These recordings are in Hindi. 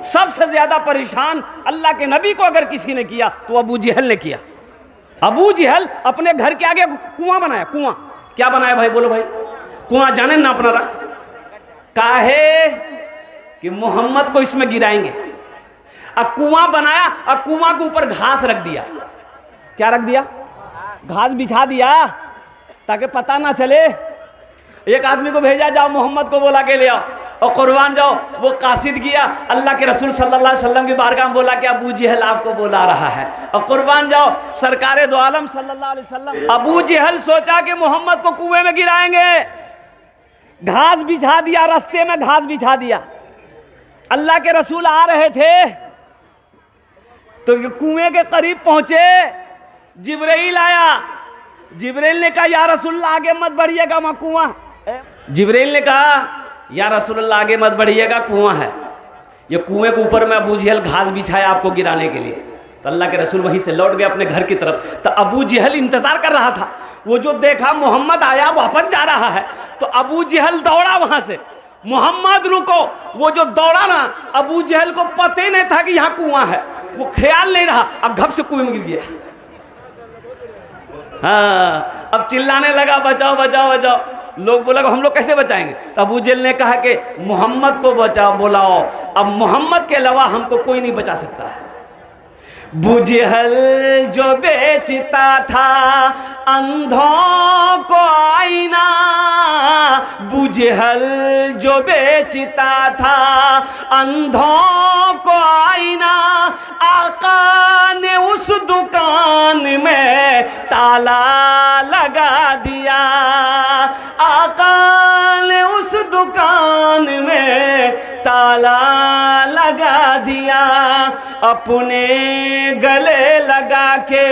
सबसे ज्यादा परेशान अल्लाह के नबी को अगर किसी ने किया तो अबू जहल ने किया। अबू जहल अपने घर के आगे कुआं बनाया। कुआं क्या बनाया भाई, बोलो भाई? कुआं जाने ना अपना काहे कि मोहम्मद को इसमें गिराएंगे। अब कुआं बनाया और कुआं के ऊपर घास रख दिया। क्या रख दिया? घास बिछा दिया ताकि पता ना चले। एक आदमी को भेजा, जाओ मोहम्मद को बोला के ले आओ और कुर्बान जाओ। वो कासिद गया, अल्लाह के रसूल सल्लल्लाहु अलैहि वसल्लम की बारगाह में बोला कि अबू जहल आपको बुला रहा है और कुर्बान जाओ। सरकारे दो आलम सल्लल्लाहु अलैहि वसल्लम, अबू जहल सोचा कि मोहम्मद को कुएं में गिराएंगे, घास बिछा दिया, रास्ते में घास बिछा दिया। अल्लाह के रसूल आ रहे थे तो कुएं के करीब पहुंचे, जिब्राइल आया। जिब्राइल ने कहा या रसूलल्लाह आगे मत बढ़िएगा, वहां कुआं। जिब्राइल ने कहा या रसूलल्लाह आगे मत बढ़िएगा, कुआं है। ये कुएं के ऊपर में अबू जहल घास बिछाया आपको गिराने के लिए। तो अल्लाह के रसूल वहीं से लौट गए अपने घर की तरफ। तो अबू जहल इंतजार कर रहा था। वो जो देखा मोहम्मद आया वापस जा रहा है तो अबू जहल दौड़ा वहां से, मोहम्मद रुको। वो जो दौड़ा ना, अबू जहल को पता ही नहीं था कि यहाँ कुआं है, वो ख्याल नहीं रहा, अब घप से कुएं में गिर गया। हाँ, अब चिल्लाने लगा बचाओ बचाओ बचाओ। लोग बोला हम लोग कैसे बचाएंगे? तो अबू जहल ने कहा कि मोहम्मद को बचाओ, बुलाओ। अब मोहम्मद के अलावा हमको कोई नहीं बचा सकता है। अबू जहल जो बेचता था अंधों को आईना, अबू जहल जो बेचता था अंधों को आईना, आका ने उस दुकान में ताला लगा दिया। आका ने उस दुकान में ताला लगा दिया। अपने गले लगा के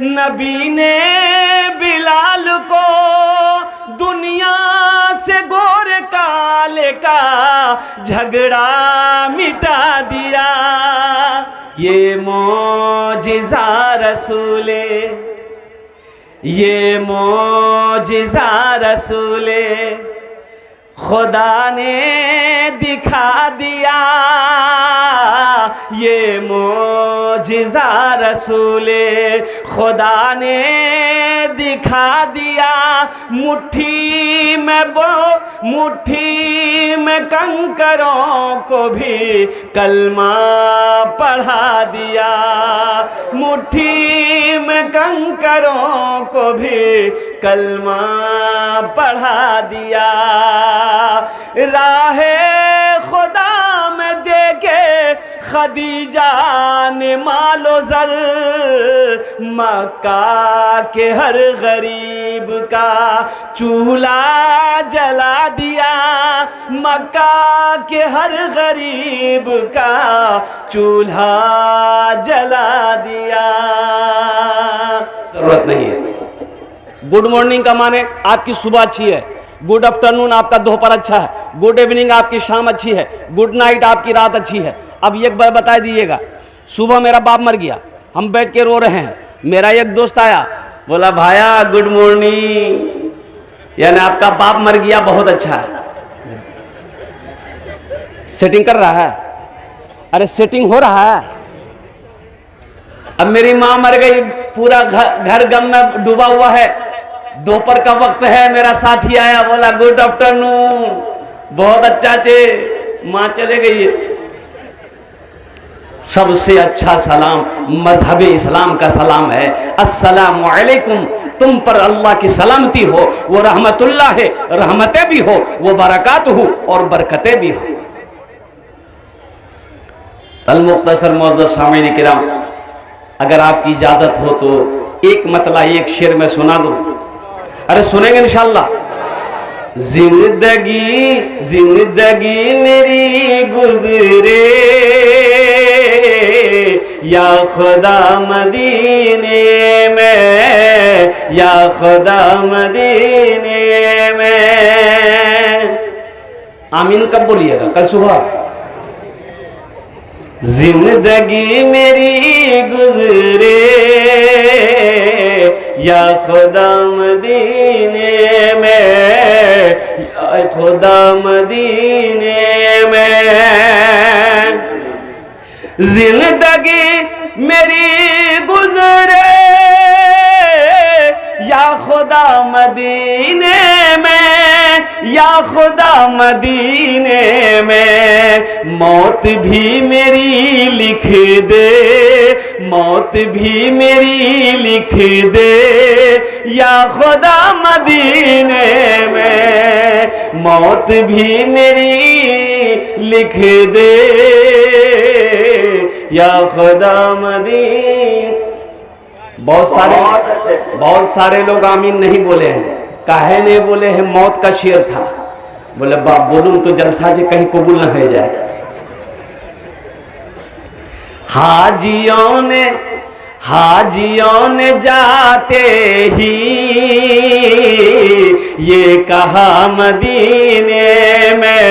नबी ने बिलाल को दुनिया से गोरे काले का झगड़ा मिटा दिया। ये मौजिज़ा रसूले, ये मौजिज़ा रसूले खुदा ने दिखा दिया। ये मौजिज़ा रसूले खुदा ने दिखा दिया। मुट्ठी में कंकरों को भी कलमा पढ़ा दिया। मुट्ठी में कंकरों को भी कलमा पढ़ा दिया। राहे खुदा में देके खदीजा ने मालो ज़र मक्का के हर गरीब का चूल्हा जला दिया। मक्का के हर गरीब का चूल्हा जला दिया। जरूरत नहीं है। गुड मॉर्निंग का माने आपकी सुबह अच्छी है, गुड आफ्टरनून आपका दोपहर अच्छा है, गुड इवनिंग आपकी शाम अच्छी है, गुड नाइट आपकी रात अच्छी है। अब एक बार बता दीजिएगा, सुबह मेरा बाप मर गया, हम बैठ के रो रहे हैं, मेरा एक दोस्त आया बोला भाया गुड मॉर्निंग, यानी आपका बाप मर गया, बहुत अच्छा है। सेटिंग कर रहा है? अरे सेटिंग हो रहा है। अब मेरी माँ मर गई, पूरा घर गम में डूबा हुआ है, दोपहर का वक्त है, मेरा साथी आया बोला गुड आफ्टरनून, बहुत अच्छा चे, माँ चले गई। सबसे अच्छा सलाम मजहब इस्लाम का सलाम है, अस्सलामु अलैकुम। तुम पर अल्लाह की सलामती हो, वो रहमतुल्लाह है, रहमतें भी हो, वो बरकात हो और बरकतें भी हो। अल मुख्तसर मौजूद सामीन किराम, अगर आपकी इजाजत हो तो एक मतला एक शेर में सुना दूं। अरे सुनेंगे इंशाअल्लाह। जिंदगी जिंदगी मेरी गुजरे या खुदा मदीने में, या खुदा मदीने में। आमीन कब बोलिएगा? कल सुबह। जिंदगी मेरी गुजरे या खुदा मदीने में, या खुदा मदीने में। जिंदगी मेरी गुजरे या खुदा मदीने में, या खुदा मदीने में। मौत भी मेरी लिख दे, मौत भी मेरी लिख दे या खुदा मदीने में। मौत भी मेरी लिख दे या खुदा मदीने। बहुत सारे लोग आमीन नहीं बोले हैं। काहे नहीं बोले हैं? मौत का शेर था। बोले बाप बोलूं तो जलसा जी कहीं कबूल न हो जाए। हाजियों ने जाते ही ये कहा मदीने में,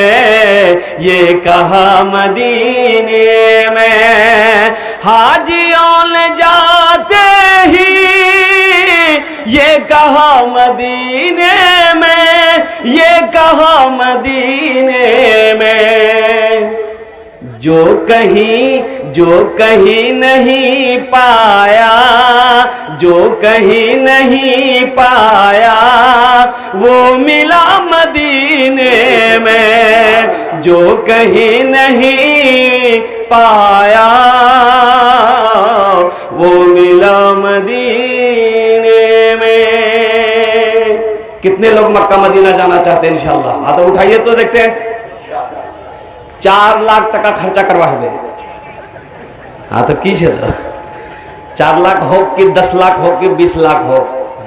ये कहा मदीने में। हाजियों ने जाते ही ये कहा मदीने में, ये कहा मदीने में। जो कहीं नहीं पाया, जो कहीं नहीं पाया वो मिला मदीने में। जो कहीं नहीं पाया वो मिला मदीने में। कितने लोग मक्का मदीना जाना चाहते हैं इंशाअल्लाह? हाथ उठाइए तो देखते हैं। 4 लाख टका खर्चा करवा है। हाँ तो की है तो 4 लाख हो कि 10 लाख हो कि 20 लाख हो,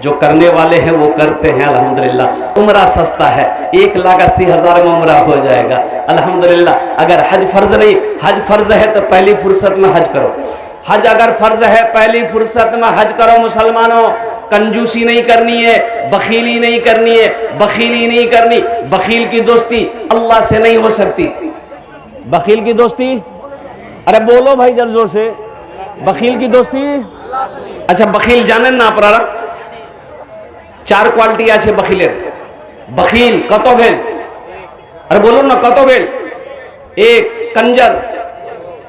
जो करने वाले हैं वो करते हैं अल्हम्दुलिल्लाह। उम्रा सस्ता है, 1,80,000 में उम्रा हो जाएगा अल्हम्दुलिल्लाह। अगर हज फर्ज नहीं, हज फर्ज है तो पहली फुर्सत में हज करो। हज अगर फर्ज है पहली फुर्सत में हज करो मुसलमानों। कंजूसी नहीं करनी है, बखीली नहीं करनी है, बखीली नहीं करनी। बखील की दोस्ती अल्लाह से नहीं हो सकती। बखील की दोस्ती, अरे बोलो भाई जरा जोर से, बखील की दोस्ती। अच्छा बखील जानें ना आपनारा? 4 क्वालिटी आछे बखीलेर। बखील कतो भेल? अरे बोलो ना कतो भेल? 1 कंजर,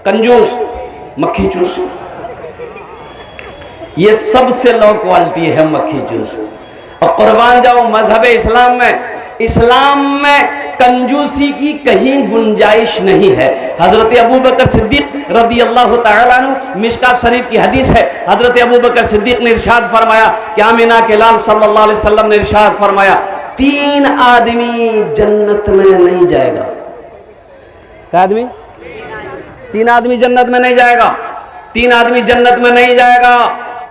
कंजूस, मक्खी चूस। ये सबसे लो क्वालिटी है मक्खी चूस। और कुर्बान जाओ मजहब इस्लाम में कंजूसी की कहीं गुंजाइश नहीं है। हजरत अबू बकर सिद्दीक रदी अल्लाह तआला अन्हु, मिशकात शरीफ की हदीस है, हजरत अबू बकर सिद्दीक ने इरशाद फरमाया कि आमिना के लाल सल्लल्लाहु अलैहि वसल्लम ने इरशाद फरमाया 3 आदमी जन्नत में नहीं जाएगा। क्या आदमी? 3 आदमी जन्नत में नहीं जाएगा। 3 आदमी जन्नत में नहीं जाएगा।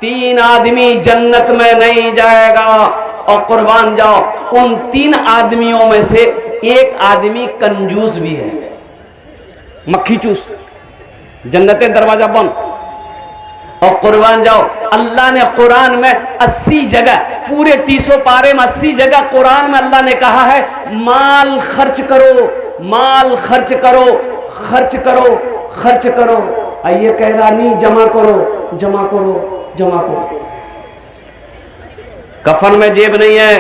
3 आदमी जन्नत में नहीं जाएगा। और कुर्बान जाओ उन 3 आदमियों में से 1 आदमी कंजूस भी है, मक्खी चूस। जन्नत दरवाजा बंद। और कुर्बान जाओ अल्लाह ने कुरान में 80 जगह, पूरे 300 पारे में 80 जगह कुरान में अल्लाह ने कहा है माल खर्च करो, माल खर्च करो, खर्च करो, खर्च करो। ये कह रहा नहीं जमा करो, जमा करो, जमा करो। कफन में जेब नहीं है,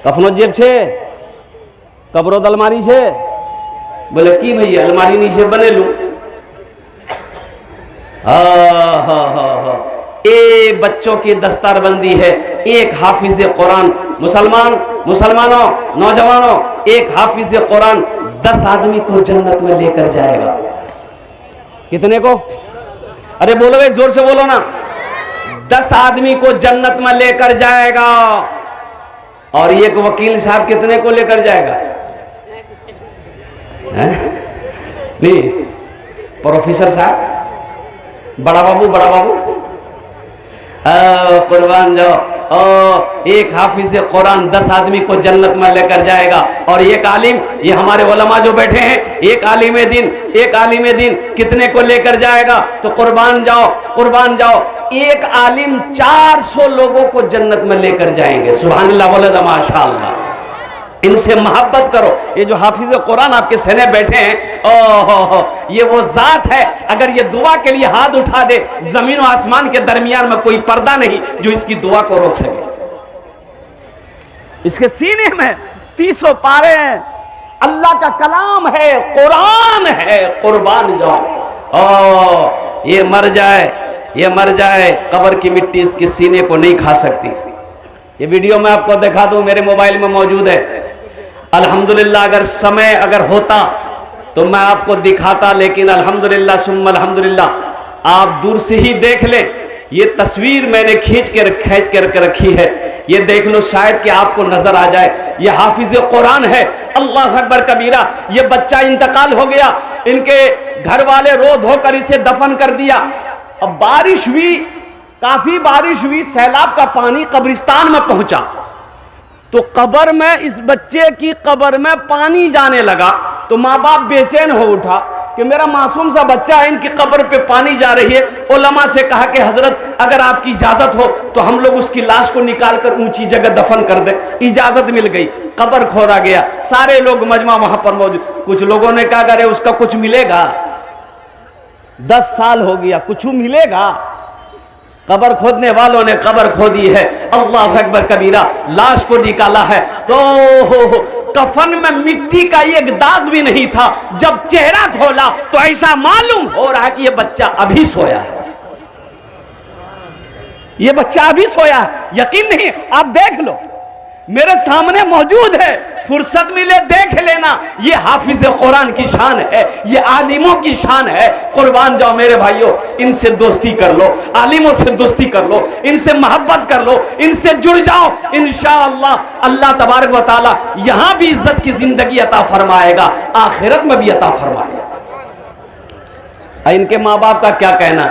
कफनो जेब छे, कब्रो अलमारी छे। बोले की भैया अलमारी नीचे बने लू। एक बच्चों की दस्तारबंदी है, 1 हाफिज कुरान। मुसलमानों, नौजवानों, 1 हाफिज कुरान 10 आदमी को जन्नत में लेकर जाएगा। कितने को? अरे बोलो भाई जोर से बोलो ना। 10 आदमी को जन्नत में लेकर जाएगा। और एक वकील साहब कितने को लेकर जाएगा? नहीं, प्रोफेसर साहब, बड़ा बाबू, बड़ा बाबू। कुर्बान जाओ। 1 हाफिज कुरान 10 आदमी को जन्नत में लेकर जाएगा। और 1 आलिम, ये हमारे उलमा जो बैठे हैं, 1 आलिम दिन कितने को लेकर जाएगा? तो कुर्बान जाओ 1 आलिम 400 लोगों को जन्नत में लेकर जाएंगे। सुभान अल्लाह, बोले तो माशाअल्लाह। इनसे मोहब्बत करो। ये जो हाफिज कुरान आपके सहने बैठे हैं, ओहो, ये वो जात है, अगर ये दुआ के लिए हाथ उठा दे, जमीन और आसमान के दरमियान में कोई पर्दा नहीं जो इसकी दुआ को रोक सके। इसके सीने में 300 पारे हैं, अल्लाह का कलाम है, कुरान है। कुर्बान जाओ। ये मर जाए, कब्र की मिट्टी इसके सीने को नहीं खा सकती। ये वीडियो मैं आपको दिखा दूं, मेरे मोबाइल में मौजूद है। अल्हम्दुलिल्लाह अगर समय अगर होता तो मैं आपको दिखाता, लेकिन अल्हम्दुलिल्लाह सुम्मा अल्हम्दुलिल्लाह आप दूर से ही देख लें। ये तस्वीर मैंने खींच कर रखी है, ये देख लो, शायद कि आपको नजर आ जाए। ये हाफिज कुरान है, अल्लाह अकबर कबीरा। ये बच्चा इंतकाल हो गया, इनके घर वाले रो धोकर इसे दफन कर दिया। अब बारिश हुई, काफी बारिश हुई, सैलाब का पानी कब्रिस्तान में पहुंचा, तो कब्र में, इस बच्चे की कब्र में पानी जाने लगा। तो माँ बाप बेचैन हो उठा कि मेरा मासूम सा बच्चा है, इनकी कब्र पे पानी जा रही है। उलमा से कहा कि हजरत अगर आपकी इजाजत हो तो हम लोग उसकी लाश को निकाल कर ऊंची जगह दफन कर दें। इजाजत मिल गई, कब्र खोदा गया, सारे लोग मजमा वहां पर मौजूद। कुछ लोगों ने कहा अरे उसका कुछ मिलेगा, 10 साल हो गया, कुछ मिलेगा। कब्र खोदने वालों ने कब्र खोदी है, अल्लाह अकबर कबीरा। लाश को निकाला है तो कफन में मिट्टी का एक दाग भी नहीं था। जब चेहरा खोला तो ऐसा मालूम हो रहा है कि यह बच्चा अभी सोया है, यह बच्चा अभी सोया है। यकीन नहीं, आप देख लो, मेरे सामने मौजूद है, फुर्सत मिले देख लेना। ये हाफिज कुरान की शान है, ये आलिमों की शान है। कुर्बान जाओ मेरे भाइयों, इनसे दोस्ती कर लो, आलिमों से दोस्ती कर लो, इनसे मोहब्बत कर लो, इनसे जुड़ जाओ। इंशाअल्लाह अल्लाह तबारक व तआला यहां भी इज्जत की जिंदगी अता फरमाएगा, आखिरत में भी अता फरमाएगा। इनके माँ बाप का क्या कहना,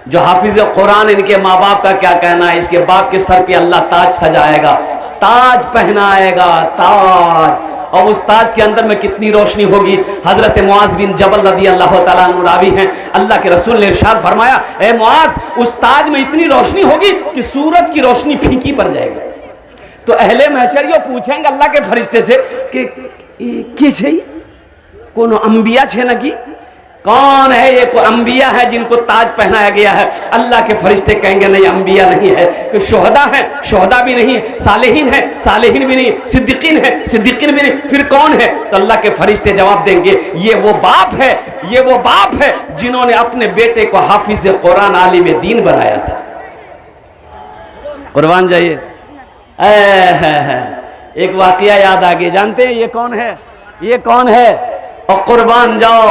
जो हाफिज कुरान, इनके माँ बाप का क्या कहना है। इसके बाप के सर पे अल्लाह ताज सजाएगा, ताज पहनाएगा, ताज। और उस ताज के अंदर में कितनी रोशनी होगी। हजरत मुआज बिन जबल रदी अल्लाह तआला अन्हु रावी हैं, अल्लाह के रसूल ने इरशाद फरमाया, ए मुआज, उस ताज में इतनी रोशनी होगी कि सूरज की रोशनी फीकी पड़ जाएगी। तो अहले महशर ये पूछेंगे अल्लाह के फरिश्ते से कि के कोनो अंबिया छे ना की, कौन है ये? कोई अंबिया है जिनको ताज पहनाया गया है। अल्लाह के फरिश्ते कहेंगे नहीं, अंबिया नहीं है। कि शुहदा है, शुहदा भी नहीं, सालेहीन है, सालेहीन भी नहीं, सिद्दीकीन है, सिद्दीकीन भी नहीं, फिर कौन है? तो अल्लाह के फरिश्ते जवाब देंगे, ये वो बाप है, ये वो बाप है जिन्होंने अपने बेटे को हाफिज कुरान आलिम दीन बनाया था। कुर्बान जाइए। एक वाकया याद आ गया, जानते हैं ये कौन है? ये कौन है? और कुर्बान जाओ,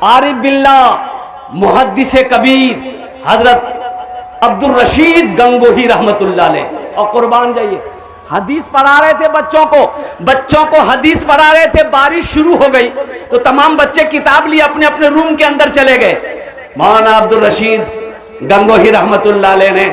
आरिफ बिल्लाह मुहद्दिसे कबीर हजरत अब्दुल रशीद गंगोही रहमतुल्लाह अलैह। और कुर्बान जाइए, हदीस पढ़ा रहे थे बच्चों को हदीस पढ़ा रहे थे। बारिश शुरू हो गई तो तमाम बच्चे किताब लिए अपने अपने रूम के अंदर चले गए। मौलाना अब्दुल रशीद गंगोही रहमतुल्लाह अलैह ने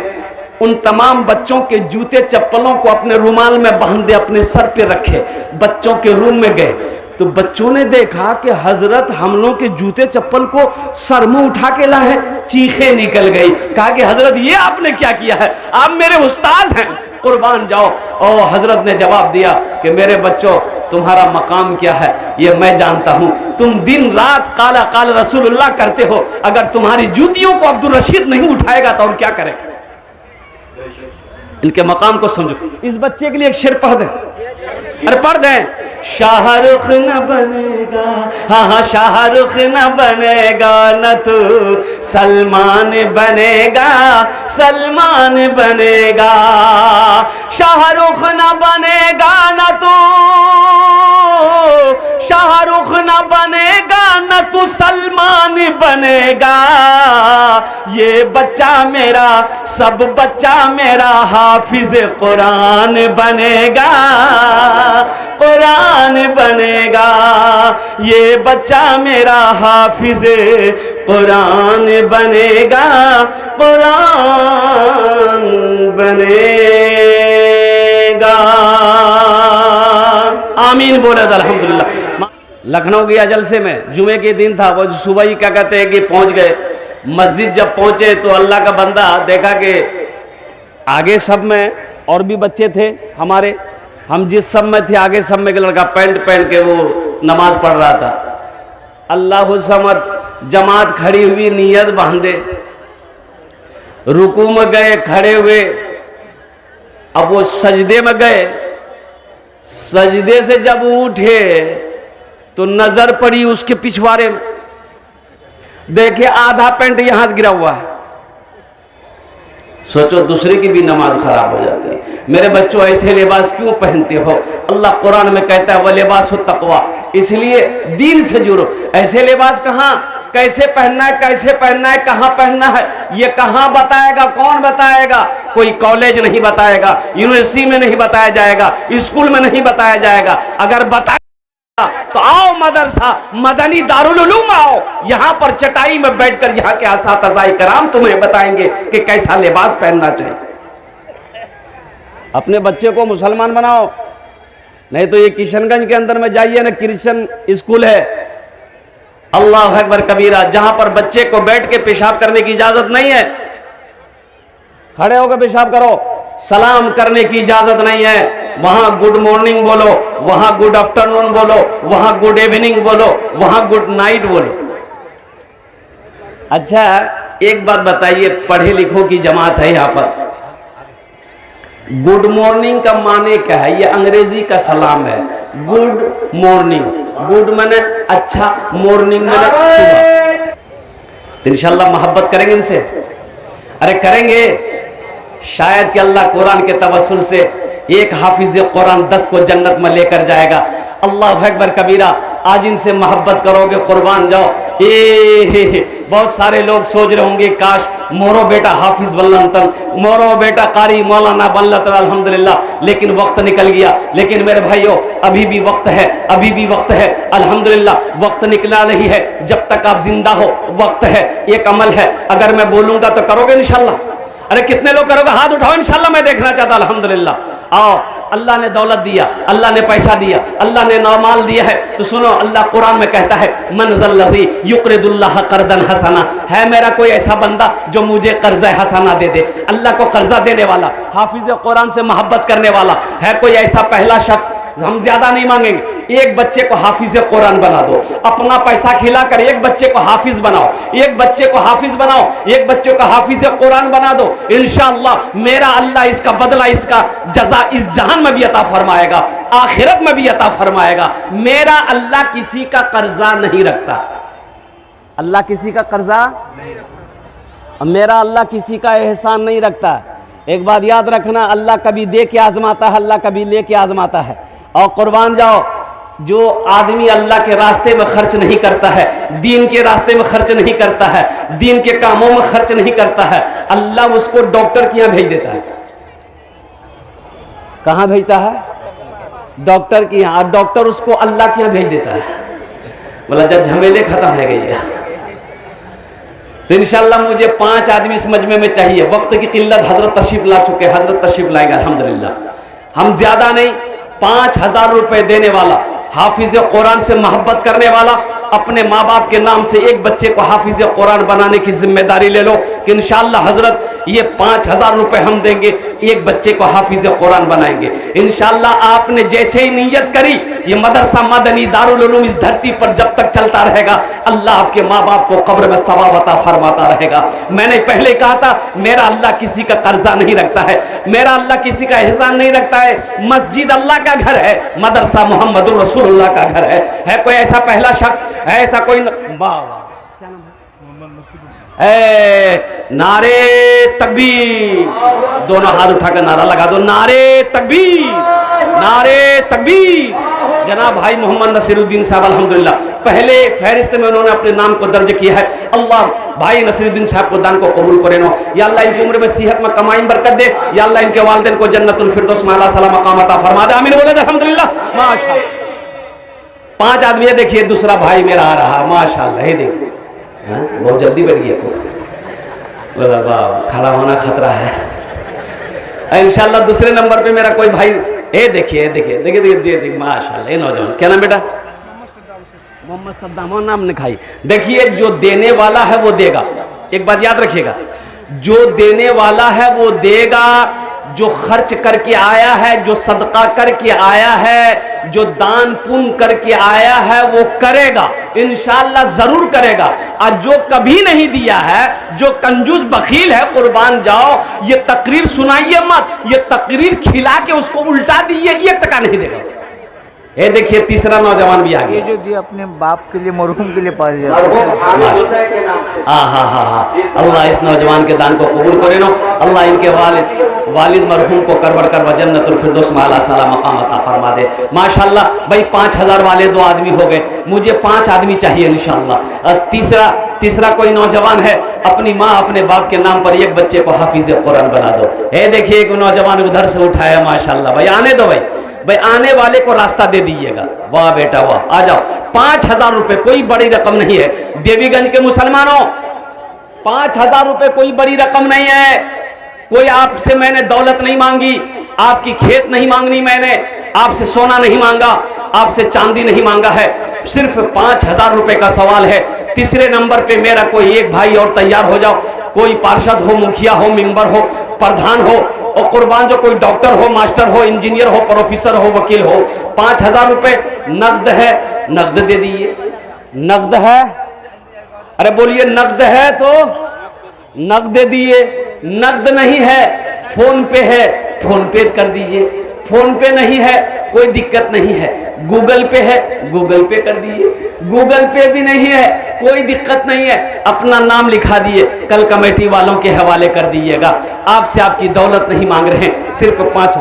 उन तमाम बच्चों के जूते चप्पलों को अपने रुमाल में बांधे अपने सर पे रखे, बच्चों के रूम में गए तो बच्चों ने देखा कि हजरत हम लोग के जूते चप्पल को सर में उठा के लाए। चीखें निकल गई, कहा कि हजरत ये आपने क्या किया है? आप मेरे उस्ताद हैं, कुर्बान जाओ। और हजरत ने जवाब दिया कि मेरे बच्चों, तुम्हारा मकाम क्या है ये मैं जानता हूं। तुम दिन रात काला काला रसूलुल्लाह करते हो, अगर तुम्हारी जूतियों को अब्दुल रशीद नहीं उठाएगा तो और क्या करेगा? इनके मकाम को समझो। इस बच्चे के लिए एक शेर पढ़ दें, अरे पढ़ दें। शाहरुख न बनेगा, हाँ शाहरुख न बनेगा, न तू सलमान बनेगा, सलमान बनेगा। शाहरुख न बनेगा, न तू शाहरुख न बनेगा, न तू सलमान बनेगा। ये बच्चा मेरा, सब बच्चा मेरा हाफिज कुरान बनेगा, कुरान बनेगा। ये बच्चा मेरा हाफिज कुरान बनेगा, कुरान बनेगा। आमीन बोले अल्हम्दुलिल्लाह। लखनऊ गया जलसे में, जुमे के दिन था, वो सुबह ही क्या कहते हैं कि पहुंच गए मस्जिद। जब पहुंचे तो अल्लाह का बंदा देखा कि आगे सब में और भी बच्चे थे हमारे, हम जिस सब में थे आगे सब में एक लड़का पैंट पहन के वो नमाज पढ़ रहा था। अल्लाह समद, जमात खड़ी हुई, नियत बांधे, रुकू में गए, खड़े हुए। अब वो सजदे में गए, सजदे से जब उठे तो नजर पड़ी उसके पिछवाड़े में, देखे आधा पैंट यहां से गिरा हुआ है। सोचो दूसरे की भी नमाज खराब हो जाती है। मेरे बच्चों ऐसे लिबास क्यों पहनते हो? अल्लाह कुरान में कहता है वह लिबास हो तकवा, इसलिए दीन से जुड़ो। ऐसे लिबास कहाँ, कैसे पहनना है, कैसे पहनना है, कहाँ पहनना है, ये कहाँ बताएगा? कौन बताएगा? कोई कॉलेज नहीं बताएगा, यूनिवर्सिटी में नहीं बताया जाएगा, स्कूल में नहीं बताया जाएगा। अगर बताया तो आओ मदरसा मदनी दारुल उलूम आओ, यहां पर चटाई में बैठकर यहां के असातिज़ाए कराम तुम्हें बताएंगे कि कैसा लिबास पहनना चाहिए। अपने बच्चे को मुसलमान बनाओ, नहीं तो ये किशनगंज के अंदर में जाइए ना, क्रिश्चियन स्कूल है, अल्लाह अकबर कबीरा, जहां पर बच्चे को बैठ के पेशाब करने की इजाजत नहीं है। खड़े होकर पेशाब करो, सलाम करने की इजाजत नहीं है। वहां गुड मॉर्निंग बोलो, वहां गुड आफ्टरनून बोलो, वहां गुड इवनिंग बोलो, वहां गुड नाइट बोलो। अच्छा एक बात बताइए, पढ़े लिखों की जमात है यहाँ पर, गुड मॉर्निंग का माने क्या है? ये अंग्रेजी का सलाम है। गुड मॉर्निंग, गुड माने अच्छा, मॉर्निंग माने सुबह। तो इंशाल्लाह मोहब्बत करेंगे इनसे? अरे करेंगे। शायद कि अल्लाह कुरान के तवस्सुल से एक हाफिज कुरान 10 को जन्नत में लेकर जाएगा। अल्लाह अकबर कबीरा, आज इनसे मोहब्बत करोगे कुर्बान जाओ। बहुत सारे लोग सोच रहे होंगे काश मोरो बेटा हाफिज बनलतन, मोरो बेटा कारी मौलाना बनलतन, अल्हम्दुलिल्लाह, लेकिन वक्त निकल गया। लेकिन मेरे भाइयों अभी भी वक्त है, अभी भी वक्त है, अल्हम्दुलिल्लाह वक्त निकला नहीं है। जब तक आप जिंदा हो वक्त है, एक अमल है, अगर मैं बोलूंगा तो करोगे इंशाल्लाह? अरे कितने लोग करोगे? हाथ उठाओ, इंशाल्लाह मैं देखना चाहता। अल्हम्दुलिल्लाह आओ, अल्लाह ने दौलत दिया, अल्लाह ने पैसा दिया, अल्लाह ने नौमाल दिया है, तो सुनो अल्लाह कुरान में कहता है मन ज़ल्लज़ी युक़रिदुल्लाह क़र्ज़न हसना, है मेरा कोई ऐसा बंदा जो मुझे कर्ज़ हसना दे दे। अल्लाह को कर्जा देने वाला, हाफिज़ कुरान से मोहब्बत करने वाला है कोई ऐसा पहला शख्स? हम ज्यादा नहीं मांगेंगे, एक बच्चे को हाफिज कुरान बना दो, अपना पैसा खिलाकर एक बच्चे को हाफिज बनाओ, एक बच्चे को हाफिज बनाओ, एक बच्चे को हाफिज कुरान बना दो। इंशाअल्लाह मेरा अल्लाह इसका बदला, इसका जजा इस जहान में भी अता फरमाएगा, आखिरत में भी अता फरमाएगा। मेरा अल्लाह किसी का कर्जा नहीं रखता, अल्लाह किसी का कर्जा, मेरा अल्लाह किसी का एहसान नहीं रखता। एक बात याद रखना, अल्लाह कभी दे के आजमाता है, अल्लाह कभी ले के आजमाता है। और कुर्बान जाओ, जो आदमी अल्लाह के रास्ते में खर्च नहीं करता है, दीन के रास्ते में खर्च नहीं करता है, दीन के कामों में खर्च नहीं करता है, अल्लाह उसको डॉक्टर के यहाँ भेज देता है। कहाँ भेजता है? डॉक्टर के यहाँ। और डॉक्टर उसको अल्लाह के यहाँ भेज देता है। बोला जब झमेले खत्म है गई है। तो इंशाल्लाह मुझे 5 आदमी इस मजमे में चाहिए। वक्त की किल्लत, हजरत तशरीफ ला चुके, हजरत तशरीफ लाएंगे अल्हम्दुलिल्लाह। हम ज्यादा नहीं, 5000 रुपए देने वाला, हाफिज कुरान से मोहब्बत करने वाला, अपने माँ बाप के नाम से एक बच्चे को हाफिज कुरान बनाने की जिम्मेदारी ले लो कि इंशाअल्लाह हजरत ये 5000 रुपए हम देंगे, एक बच्चे को हाफिज कुरान बनाएंगे इंशाअल्लाह। आपने जैसे ही नियत करी, ये मदरसा मदनी दारुल उलूम इस धरती पर जब तक चलता रहेगा, अल्लाह आपके माँ बाप को कब्र में सवाब अता फरमाता रहेगा। मैंने पहले कहा था मेरा अल्लाह किसी का कर्जा नहीं रखता है, मेरा अल्लाह किसी का एहसान नहीं रखता है। मस्जिद अल्लाह का घर है, मदरसा मोहम्मदुर रसूलुल्लाह का घर है कोई ऐसा पहला शख्स है, ऐसा कोई नारे तकबीर, दोनों हाथ उठाकर नारा लगा दो, नारे तकबीर, नारे तकबीर। जनाब भाई मोहम्मद नसीरुद्दीन साहब अल्हम्दुलिल्लाह पहले फहरिस्त में उन्होंने अपने नाम को दर्ज किया है। अल्लाह भाई नसीरुद्दीन साहब को दान को कबूल करे नो, या अल्लाह इनकी उम्र में सेहत में कमाई में बरकत दे, या अल्लाह इनके वालिदैन को जन्नतुल फिरदौस में आला सलाम मकाम अता फरमा दे। आमीन बोले अल्हम्दुलिल्लाह। माशाअल्लाह 5 आदमी है। देखिए दूसरा भाई मेरा आ रहा, माशाअल्लाह। ये देखिए बहुत जल्दी बढ़ गया, खड़ा होना खतरा है। इंशाल्लाह दूसरे नंबर पे मेरा कोई भाई, ये देखिए देखिए देखिए देखिए माशाल्लाह। ये नौजवान क्या नाम बेटा? मोहम्मद सद्दाम, नाम लिखाई। देखिए जो देने वाला है वो देगा, एक बात याद रखिएगा, जो देने वाला है वो देगा, जो खर्च करके आया है, जो सदका करके आया है, जो दान पुण्य करके आया है वो करेगा, इंशाअल्लाह जरूर करेगा। और जो कभी नहीं दिया है, जो कंजूस बखील है, कुर्बान जाओ, ये तकरीर सुनाइए मत, ये तकरीर खिला के उसको उल्टा दीजिए, 1 टका नहीं देगा। ये देखिए तीसरा नौजवान भी आ ये गया। जो दिया अपने बाप के लिए, मरहूम के लिए पास हाँ हाँ हाँ हाँ, अल्लाह इस नौजवान के दान को कबूल करे नो। अल्लाह इनके वालिद मरहूम को करवर कर जन्नतुल फिरदौस में आला साला मकाम अता फरमा दे। माशाल्लाह भाई 5000 वाले 2 आदमी हो गए, मुझे 5 आदमी चाहिए इंशाल्लाह। और तीसरा कोई नौजवान है, अपनी माँ अपने बाप के नाम पर एक बच्चे को हाफिज कुरान बना दो। ये देखिए एक नौजवान उधर से उठाया, माशाल्लाह भाई आने दो भाई आने वाले को रास्ता दे दीजिएगा। वाह बेटा वाह, आ जाओ। 5000 रुपए कोई बड़ी रकम नहीं है देवीगंज के मुसलमानों, 5000 रुपए कोई बड़ी रकम नहीं है। कोई आपसे मैंने दौलत नहीं मांगी, आपकी खेत नहीं मांगनी, मैंने आपसे सोना नहीं मांगा, आपसे चांदी नहीं मांगा है, सिर्फ 5000 रुपए का सवाल है। तीसरे नंबर पे मेरा कोई एक भाई और तैयार हो जाओ, कोई पार्षद हो, मुखिया हो, मेंबर हो, प्रधान हो, और कुर्बान जो कोई डॉक्टर हो, मास्टर हो, इंजीनियर हो, प्रोफेसर हो, वकील हो। 5000 रुपए नकद है, नकद दे दीजिए। नकद है, अरे बोलिए नकद है तो नकद दे दिए। नकद नहीं है, फोन पे है, फोन पे कर दीजिए। फोन पे नहीं है, कोई दिक्कत नहीं है, गूगल पे है, गूगल पे कर दीजिए। गूगल पे भी नहीं है, कोई दिक्कत नहीं है, अपना नाम लिखा दिए, कल कमेटी वालों के हवाले कर दीजिएगा। आपसे आपकी दौलत नहीं मांग रहे हैं, सिर्फ 5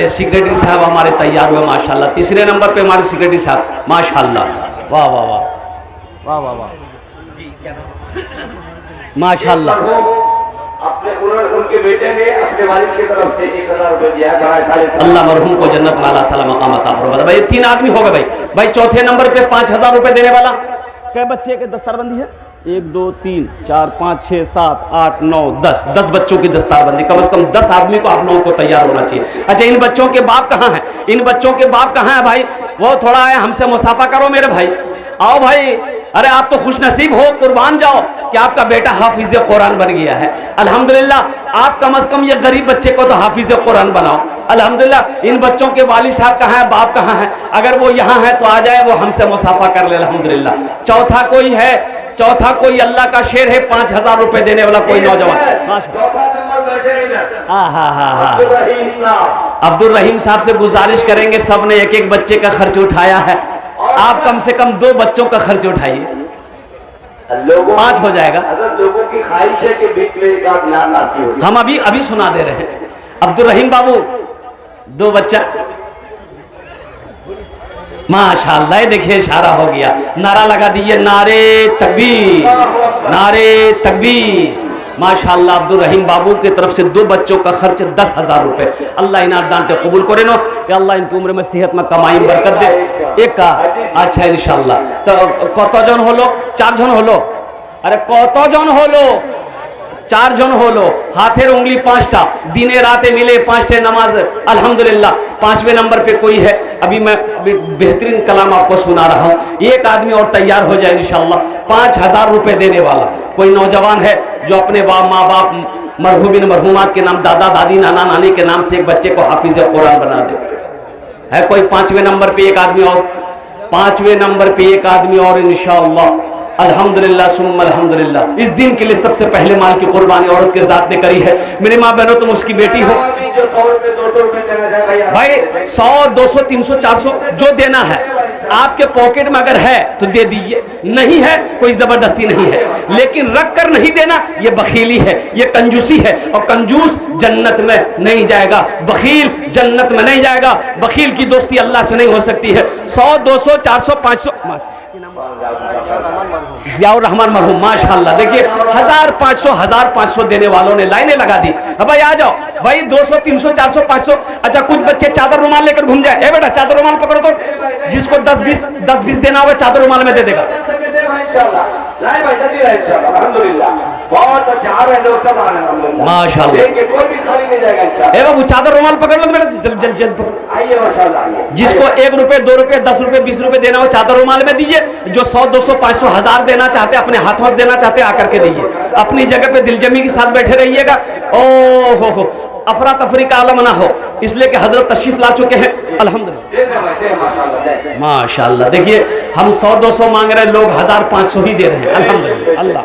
सेक्रेटरी साहब हमारे तैयार हुए माशाल्लाह। तीसरे नंबर पे हमारे सेक्रेटरी साहब माशाल्लाह, वाह वाह वाह वाह वाह वाह माशाल्लाह। अपने उनके बेटे ने अपने वालिद की तरफ से 1000 रुपए दिया है। अल्लाह मरहूम को जन्नत में आला साला मकाम अता फरमा दे। भाई 3 आदमी हो गए भाई चौथे नंबर पे 5000 रुपए देने वाला। कै बच्चे के दस्तारबंदी है? 1 2 3 4 5 6 7 8 9 10 बच्चों की दस्तारबंदी। कम से कम 10 आदमी को आप लोगों को तैयार होना चाहिए। अच्छा इन बच्चों के बाप कहाँ हैं? इन बच्चों के बाप कहाँ हैं भाई? वो थोड़ा आए हमसे मुसाफा करो मेरे भाई, आओ भाई। अरे आप तो खुश नसीब हो, कुर्बान जाओ कि आपका बेटा हाफिज कुरान बन गया है। अल्हम्दुलिल्लाह आप कम से कम ये गरीब बच्चे को तो हाफिज कुरान बनाओ। अल्हम्दुलिल्लाह इन बच्चों के वालिद साहब कहाँ है, बाप कहाँ है? अगर वो यहाँ है तो आ जाए, वो हमसे मुसाफा कर ले अल्हम्दुलिल्लाह। चौथा कोई है? चौथा कोई अल्लाह का शेर है, 5000 रुपए देने वाला कोई नौजवान। अब्दुल रहीम साहब से गुजारिश करेंगे, सब ने एक एक बच्चे का खर्च उठाया है, आप कम से कम 2 बच्चों का खर्च उठाइए, 5 हो जाएगा। अगर लोगों की ख्वाहिश है कि बीच में एक आध नाम आती हो, हम अभी सुना दे रहे हैं। अब्दुल रहीम बाबू 2 बच्चा माशाअल्लाह। देखिए इशारा हो गया, नारा लगा दीजिए, नारे तकबीर, नारे तकबीर। माशाअल्लाह अब्दुल रहीम बाबू की तरफ से 2 बच्चों का खर्च 10,000 रुपए। अल्लाह इनाम दान के कबूल करे नो, अल्लाह इनकी उम्र में सेहत में कमाई बरकत दे। एक का अच्छा इंशाल्लाह। तो कत जन हलो? 4 जन हलो। अरे कत जन हलो? 4 जन हलो। हाथेर उंगली 5टा, दिने राते मिले 5 नमाज। अल्हम्दुलिल्लाह 5वें नंबर पे कोई है, अभी मैं बेहतरीन कलाम आपको सुना रहा हूँ। एक आदमी और तैयार हो जाए इंशाल्लाह। 5000 रुपए देने वाला कोई नौजवान है जो अपने माँ बाप मरहूमिन मरहूमात के नाम, दादा दादी नाना नानी के नाम से एक बच्चे को हाफिज कुरान बना दे। है कोई 5वें नंबर पे एक आदमी और? 5वें नंबर पे एक आदमी और इंशाअल्लाह। अल्हम्दुलिल्लाह सुम्मा अल्हम्दुलिल्लाह। इस दिन के लिए सबसे पहले माल की कुर्बानी औरत के जात ने करी है। मेरी माँ बहनों तुम उसकी बेटी हो, जो 100 रुपए 200 रुपए देना चाहे भाई 100 200 300 400 जो देना है आपके पॉकेट में अगर है तो दे दीजिए, नहीं है कोई जबरदस्ती नहीं है, लेकिन रख कर नहीं देना ये बखीली है, ये कंजूसी है। और कंजूस जन्नत में नहीं जाएगा, बखील जन्नत में नहीं जाएगा। बखील की दोस्ती अल्लाह से नहीं हो सकती है। 100 200 400 500 जियाउर रहमान मरहूम माशाअल्लाह। देखिए 1500 देने वालों ने लाइनें लगा दी। अब भाई आ जाओ भाई 200 300 400 500। अच्छा कुछ बच्चे चादर रुमाल लेकर घूम जाए, ए बेटा चादर रुमाल पकड़ो तो, जिसको 10 20 देना होगा चादर रुमाल में दे देगा। बहुत अच्छा माशाअल्लाह, कोई भी खाली नहीं जाएगा इंशाअल्लाह। ए बाबू चादर रुमाल पकड़ लो बेटा, जल्द पकड़ो। आइए माशाअल्लाह आइए। जिसको 1 रुपए 2 रुपए 10 रुपए 20 रुपए देना हो चादर रुमाल में दीजिए। जो 100 200 500 1000 देना चाहते हैं, अपने हाथों से देना चाहते हैं, आकर के दीजिए। अपनी जगह पे दिलजमी के साथ बैठे रहिएगा। ओ हो अफरा तफरी का आलम ना हो, इसलिए कि हजरत तशरीफ ला चुके हैं अल्हम्दुलिल्लाह माशाअल्लाह। देखिए हम 100 200 मांग रहे हैं, लोग 1500 ही दे रहे हैं अल्हम्दुलिल्लाह। अल्लाह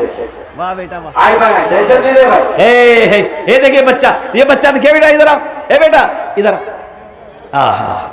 वाह बेटा वाह। आई भाई टेंशन नहीं ले भाई। ये देखिए बच्चा, ये बच्चा देखिए बेटा, इधर आओ, ए बेटा इधर। हाँ हाँ